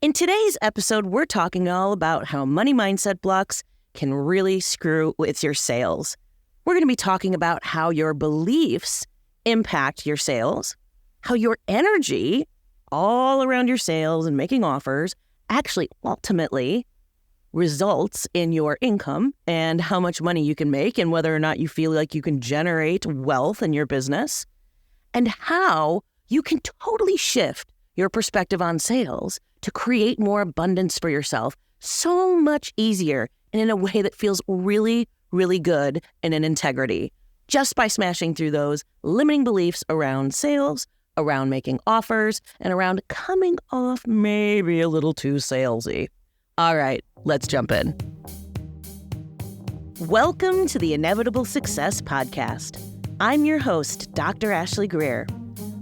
In today's episode, we're talking all about how money mindset blocks can really screw with your sales. We're going to be talking about how your beliefs impact your sales, how your energy all around your sales and making offers actually ultimately results in your income and how much money you can make and whether or not you feel like you can generate wealth in your business, and how you can totally shift your perspective on sales to create more abundance for yourself so much easier and in a way that feels really, really good and in integrity, just by smashing through those limiting beliefs around sales, around making offers, and around coming off maybe a little too salesy. All right, let's jump in. Welcome to the Inevitable Success Podcast. I'm your host, Dr. Ashley Greer.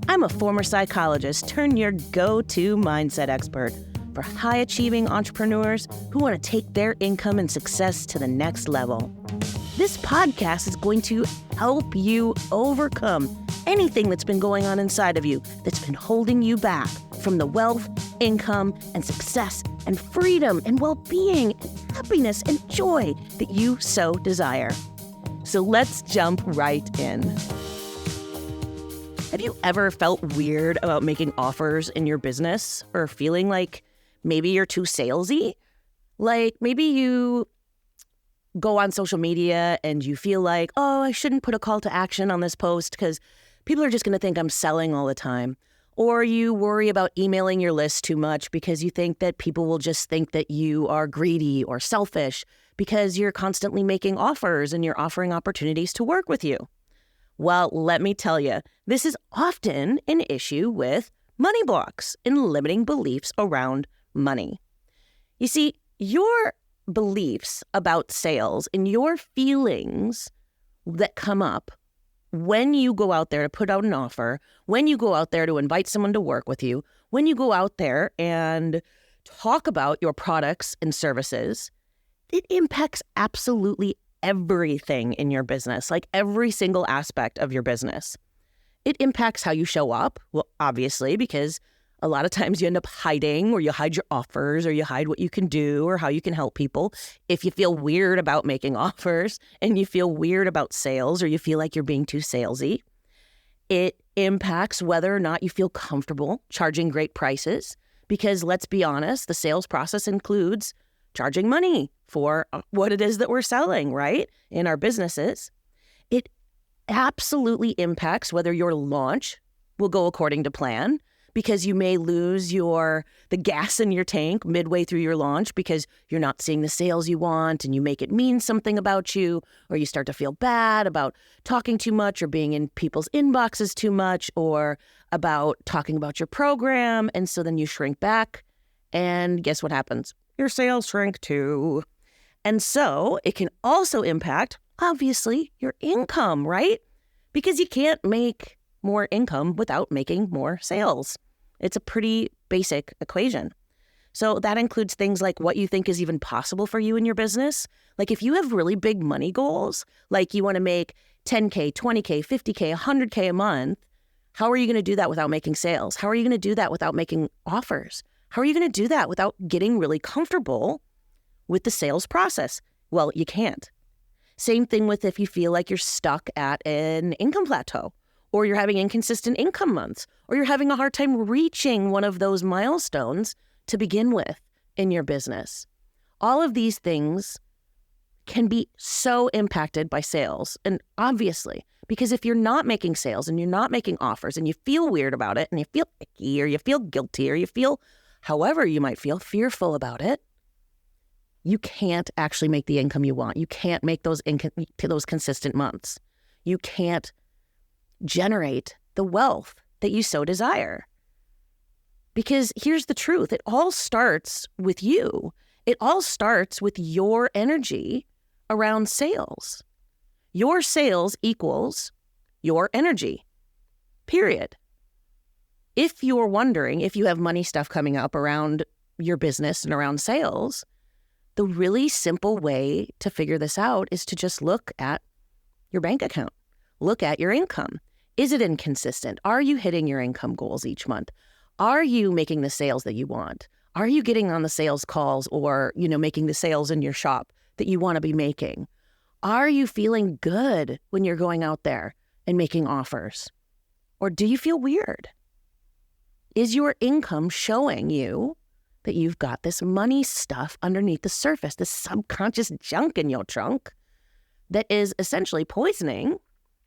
I'm a former psychologist turned your go-to mindset expert for high-achieving entrepreneurs who want to take their income and success to the next level. This podcast is going to help you overcome anything that's been going on inside of you that's been holding you back from the wealth, income, and success, and freedom, and well-being, and happiness, and joy that you so desire. So let's jump right in. Have you ever felt weird about making offers in your business or feeling like maybe you're too salesy? Like maybe you go on social media and you feel like, oh, I shouldn't put a call to action on this post because people are just going to think I'm selling all the time. Or you worry about emailing your list too much because you think that people will just think that you are greedy or selfish because you're constantly making offers and you're offering opportunities to work with you. Well, let me tell you, this is often an issue with money blocks and limiting beliefs around money. You see, your beliefs about sales and your feelings that come up when you go out there to put out an offer, when you go out there to invite someone to work with you, when you go out there and talk about your products and services, it impacts absolutely everything in your business, like every single aspect of your business. It impacts how you show up, well, obviously, because a lot of times you end up hiding or you hide your offers or you hide what you can do or how you can help people. If you feel weird about making offers and you feel weird about sales or you feel like you're being too salesy, it impacts whether or not you feel comfortable charging great prices, because let's be honest, the sales process includes charging money for what it is that we're selling, right, in our businesses. It absolutely impacts whether your launch will go according to plan, because you may lose the gas in your tank midway through your launch because you're not seeing the sales you want and you make it mean something about you, or you start to feel bad about talking too much or being in people's inboxes too much or about talking about your program. And so then you shrink back and guess what happens? Your sales shrink too. And so it can also impact, obviously, your income, right? Because you can't make more income without making more sales. It's a pretty basic equation. So that includes things like what you think is even possible for you in your business. Like if you have really big money goals, like you want to make 10K, 20K, 50K, 100K a month, how are you going to do that without making sales? How are you going to do that without making offers? How are you going to do that without getting really comfortable with the sales process? Well, you can't. Same thing with if you feel like you're stuck at an income plateau, or you're having inconsistent income months, or you're having a hard time reaching one of those milestones to begin with in your business. All of these things can be so impacted by sales. And obviously, because if you're not making sales and you're not making offers and you feel weird about it and you feel icky or you feel guilty or you feel however you might feel fearful about it, you can't actually make the income you want. You can't make those consistent months. You can't generate the wealth that you so desire. Because here's the truth. It all starts with you. It all starts with your energy around sales. Your sales equals your energy, period. If you're wondering if you have money stuff coming up around your business and around sales, the really simple way to figure this out is to just look at your bank account. Look at your income. Is it inconsistent? Are you hitting your income goals each month? Are you making the sales that you want? Are you getting on the sales calls or, making the sales in your shop that you want to be making? Are you feeling good when you're going out there and making offers? Or do you feel weird? Is your income showing you that you've got this money stuff underneath the surface, this subconscious junk in your trunk that is essentially poisoning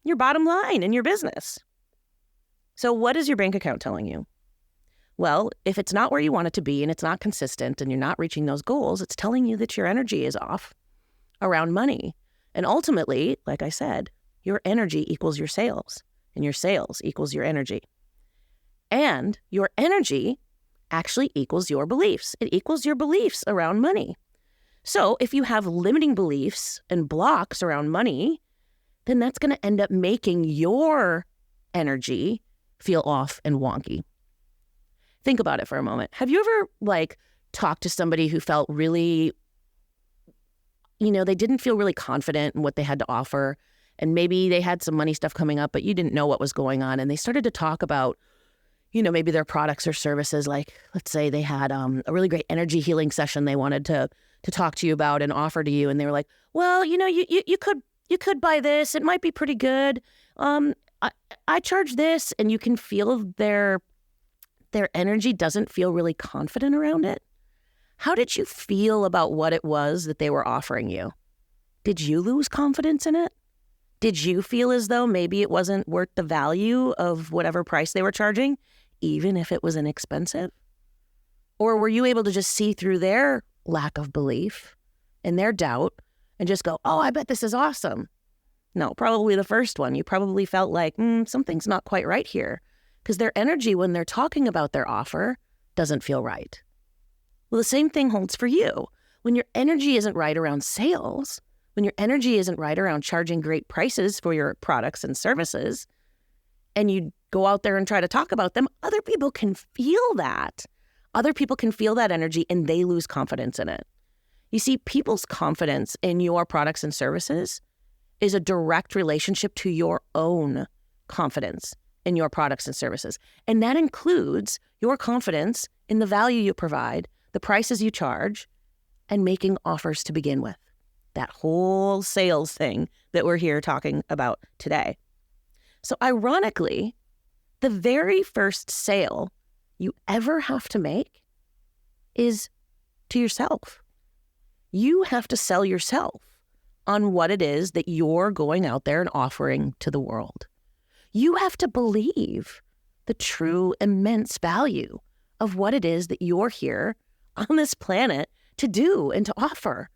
your bottom line in your business? So what is your bank account telling you? Well, if it's not where you want it to be and it's not consistent and you're not reaching those goals, it's telling you that your energy is off around money. And ultimately, like I said, your energy equals your sales, and your sales equals your energy. And your energy actually equals your beliefs. It equals your beliefs around money. So if you have limiting beliefs and blocks around money, then that's going to end up making your energy feel off and wonky. Think about it for a moment. Have you ever talked to somebody who felt really, they didn't feel really confident in what they had to offer, and maybe they had some money stuff coming up, but you didn't know what was going on, and they started to talk about, maybe their products or services. Like, let's say they had a really great energy healing session they wanted to talk to you about and offer to you, and they were like, well, you could buy this. It might be pretty good. I charge this, and you can feel their energy doesn't feel really confident around it. How did you feel about what it was that they were offering you? Did you lose confidence in it? Did you feel as though maybe it wasn't worth the value of whatever price they were charging, even if it was inexpensive? Or were you able to just see through their lack of belief and their doubt and just go, oh, I bet this is awesome? No, probably the first one. You probably felt like, something's not quite right here, because their energy when they're talking about their offer doesn't feel right. Well, the same thing holds for you. When your energy isn't right around sales, when your energy isn't right around charging great prices for your products and services, and you go out there and try to talk about them, other people can feel that. Other people can feel that energy and they lose confidence in it. You see, people's confidence in your products and services is a direct relationship to your own confidence in your products and services. And that includes your confidence in the value you provide, the prices you charge, and making offers to begin with. That whole sales thing that we're here talking about today. So ironically, the very first sale you ever have to make is to yourself. You have to sell yourself on what it is that you're going out there and offering to the world. You have to believe the true immense value of what it is that you're here on this planet to do and to offer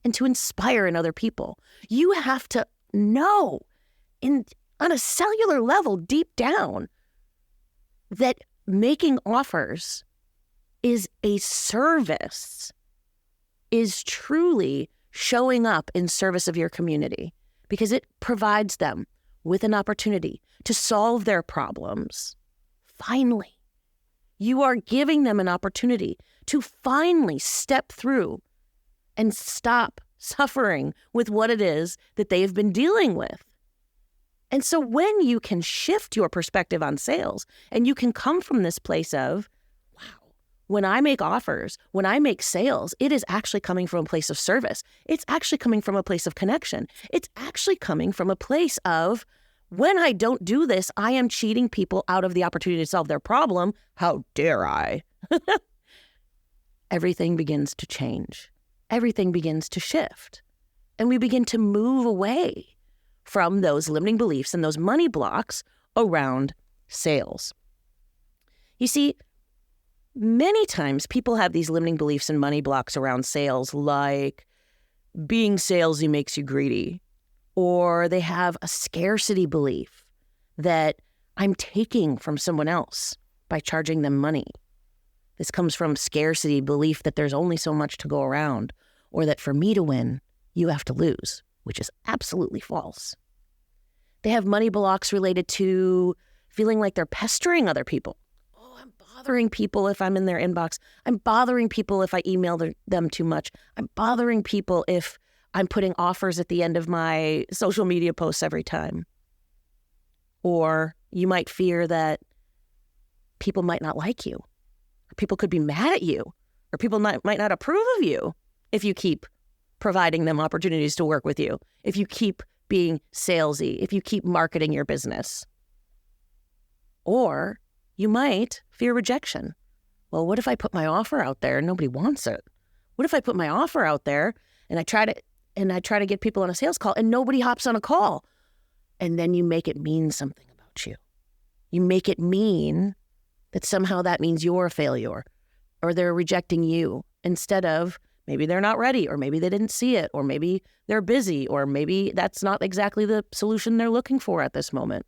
and to inspire in other people. You have to know on a cellular level deep down that making offers is a service, is truly showing up in service of your community, because it provides them with an opportunity to solve their problems. Finally, you are giving them an opportunity to finally step through and stop suffering with what it is that they've been dealing with. And so when you can shift your perspective on sales and you can come from this place of, wow, when I make offers, when I make sales, it is actually coming from a place of service. It's actually coming from a place of connection. It's actually coming from a place of, when I don't do this, I am cheating people out of the opportunity to solve their problem. How dare I? Everything begins to change. Everything begins to shift. And we begin to move away from those limiting beliefs and those money blocks around sales. You see, many times people have these limiting beliefs and money blocks around sales, like being salesy makes you greedy, or they have a scarcity belief that I'm taking from someone else by charging them money. This comes from scarcity belief that there's only so much to go around, or that for me to win, you have to lose, which is absolutely false. They have money blocks related to feeling like they're pestering other people. Oh, I'm bothering people if I'm in their inbox. I'm bothering people if I email them too much. I'm bothering people if I'm putting offers at the end of my social media posts every time. Or you might fear that people might not like you. People could be mad at you or people might not approve of you if you keep providing them opportunities to work with you, if you keep being salesy, if you keep marketing your business. Or you might fear rejection. Well, what if I put my offer out there and nobody wants it? What if I put my offer out there and I try to get people on a sales call and nobody hops on a call? And then you make it mean something about you. You make it mean that somehow that means you're a failure or they're rejecting you, instead of maybe they're not ready, or maybe they didn't see it, or maybe they're busy, or maybe that's not exactly the solution they're looking for at this moment.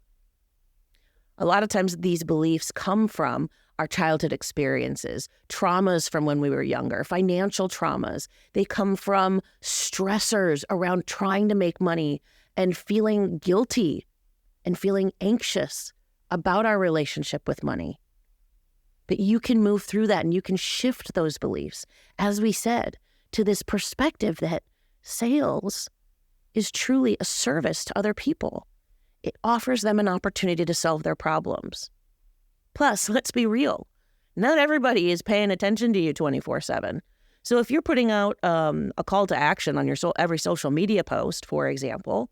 A lot of times these beliefs come from our childhood experiences, traumas from when we were younger, financial traumas. They come from stressors around trying to make money and feeling guilty and feeling anxious about our relationship with money. But you can move through that and you can shift those beliefs, as we said, to this perspective that sales is truly a service to other people. It offers them an opportunity to solve their problems. Plus, let's be real, not everybody is paying attention to you 24/7. So if you're putting out a call to action on your every social media post, for example,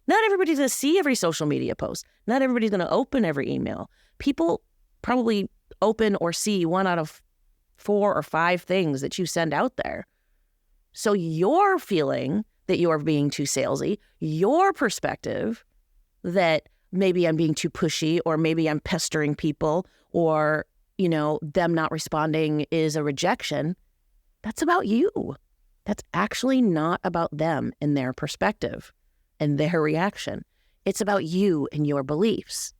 not everybody's going to see every social media post. Not everybody's going to open every email. People probably open or see 1 out of 4 or 5 things that you send out there. So your feeling that you're being too salesy, your perspective that maybe I'm being too pushy, or maybe I'm pestering people, or, them not responding is a rejection, that's about you. That's actually not about them and their perspective and their reaction. It's about you and your beliefs.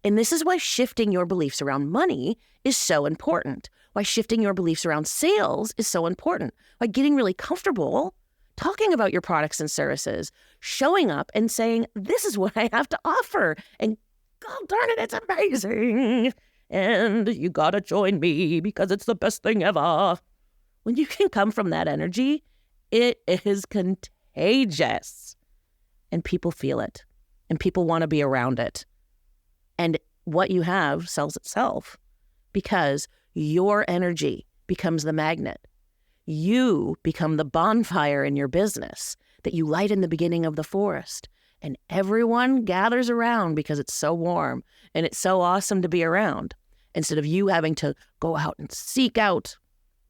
And this is why shifting your beliefs around money is so important. Why shifting your beliefs around sales is so important. Why getting really comfortable talking about your products and services, showing up and saying, this is what I have to offer. And God darn it, it's amazing. And you gotta join me because it's the best thing ever. When you can come from that energy, it is contagious. And people feel it. And people want to be around it. And what you have sells itself because your energy becomes the magnet. You become the bonfire in your business that you light in the beginning of the forest. And everyone gathers around because it's so warm and it's so awesome to be around. Instead of you having to go out and seek out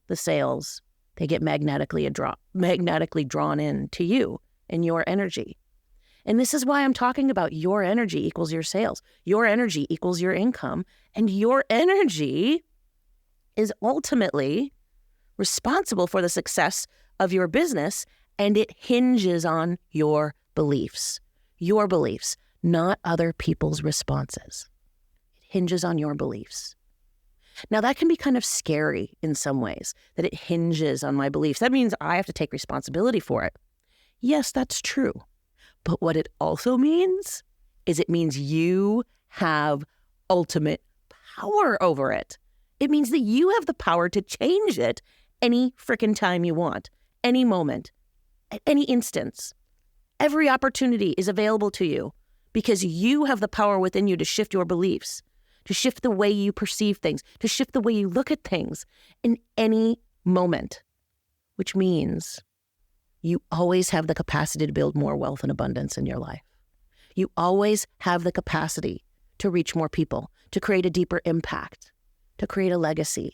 the sales, they get magnetically drawn in to you and your energy. And this is why I'm talking about your energy equals your sales. Your energy equals your income. And your energy is ultimately responsible for the success of your business, and it hinges on your beliefs, not other people's responses. It hinges on your beliefs. Now, that can be kind of scary in some ways, that it hinges on my beliefs. That means I have to take responsibility for it. Yes, that's true. But what it also means is it means you have ultimate power over it. It means that you have the power to change it any frickin' time you want, any moment, at any instance. Every opportunity is available to you because you have the power within you to shift your beliefs, to shift the way you perceive things, to shift the way you look at things in any moment, which means you always have the capacity to build more wealth and abundance in your life. You always have the capacity to reach more people, to create a deeper impact, to create a legacy,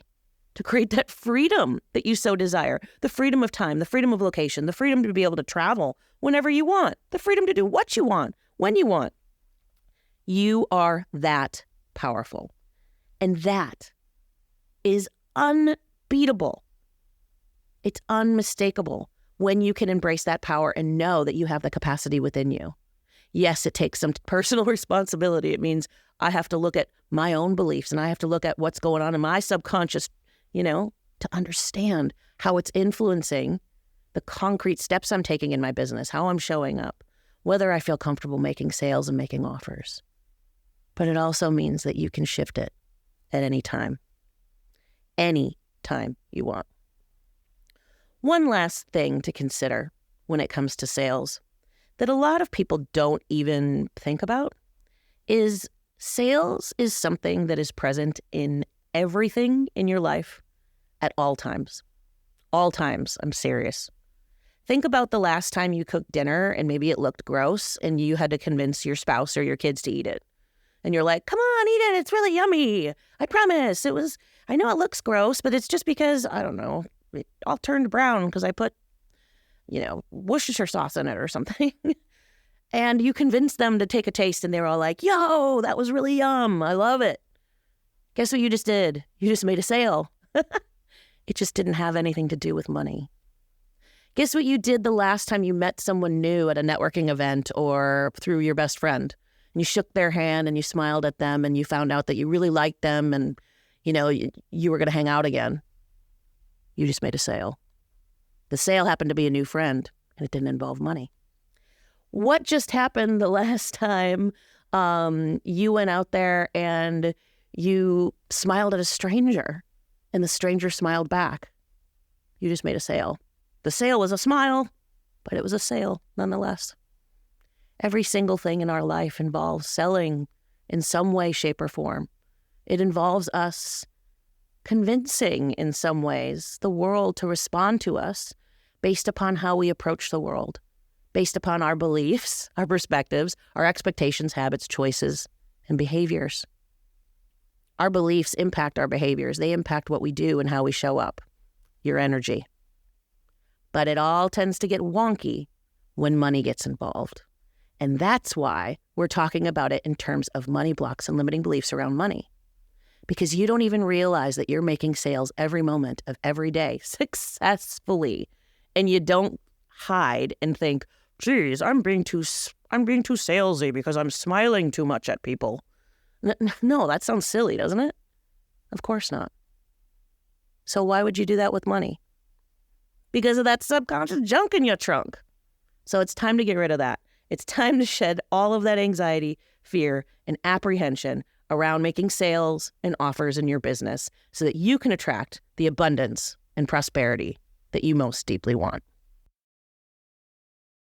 to create that freedom that you so desire, the freedom of time, the freedom of location, the freedom to be able to travel whenever you want, the freedom to do what you want, when you want. You are that powerful. And that is unbeatable. It's unmistakable when you can embrace that power and know that you have the capacity within you. Yes, it takes some personal responsibility. It means I have to look at my own beliefs and I have to look at what's going on in my subconscious, to understand how it's influencing the concrete steps I'm taking in my business, how I'm showing up, whether I feel comfortable making sales and making offers. But it also means that you can shift it at any time you want. One last thing to consider when it comes to sales that a lot of people don't even think about is sales is something that is present in everything in your life at all times. All times. I'm serious. Think about the last time you cooked dinner and maybe it looked gross and you had to convince your spouse or your kids to eat it. And you're like, come on, eat it. It's really yummy. I promise. I know it looks gross, but it's just because, I don't know, it all turned brown because I put, Worcestershire sauce in it or something. And you convinced them to take a taste and they were all like, yo, that was really yum. I love it. Guess what you just did? You just made a sale. It just didn't have anything to do with money. Guess what you did the last time you met someone new at a networking event or through your best friend? And you shook their hand and you smiled at them and you found out that you really liked them and, you were going to hang out again. You just made a sale. The sale happened to be a new friend and it didn't involve money. What just happened the last time you went out there and you smiled at a stranger and the stranger smiled back? You just made a sale. The sale was a smile, but it was a sale nonetheless. Every single thing in our life involves selling in some way, shape, or form. It involves us convincing in some ways the world to respond to us based upon how we approach the world, based upon our beliefs, our perspectives, our expectations, habits, choices, and behaviors. Our beliefs impact our behaviors. They impact what we do and how we show up, your energy. But it all tends to get wonky when money gets involved. And that's why we're talking about it in terms of money blocks and limiting beliefs around money. Because you don't even realize that you're making sales every moment of every day successfully. And you don't hide and think, geez, I'm being too salesy because I'm smiling too much at people. No, that sounds silly, doesn't it? Of course not. So why would you do that with money? Because of that subconscious junk in your trunk. So it's time to get rid of that. It's time to shed all of that anxiety, fear, and apprehension around making sales and offers in your business so that you can attract the abundance and prosperity that you most deeply want.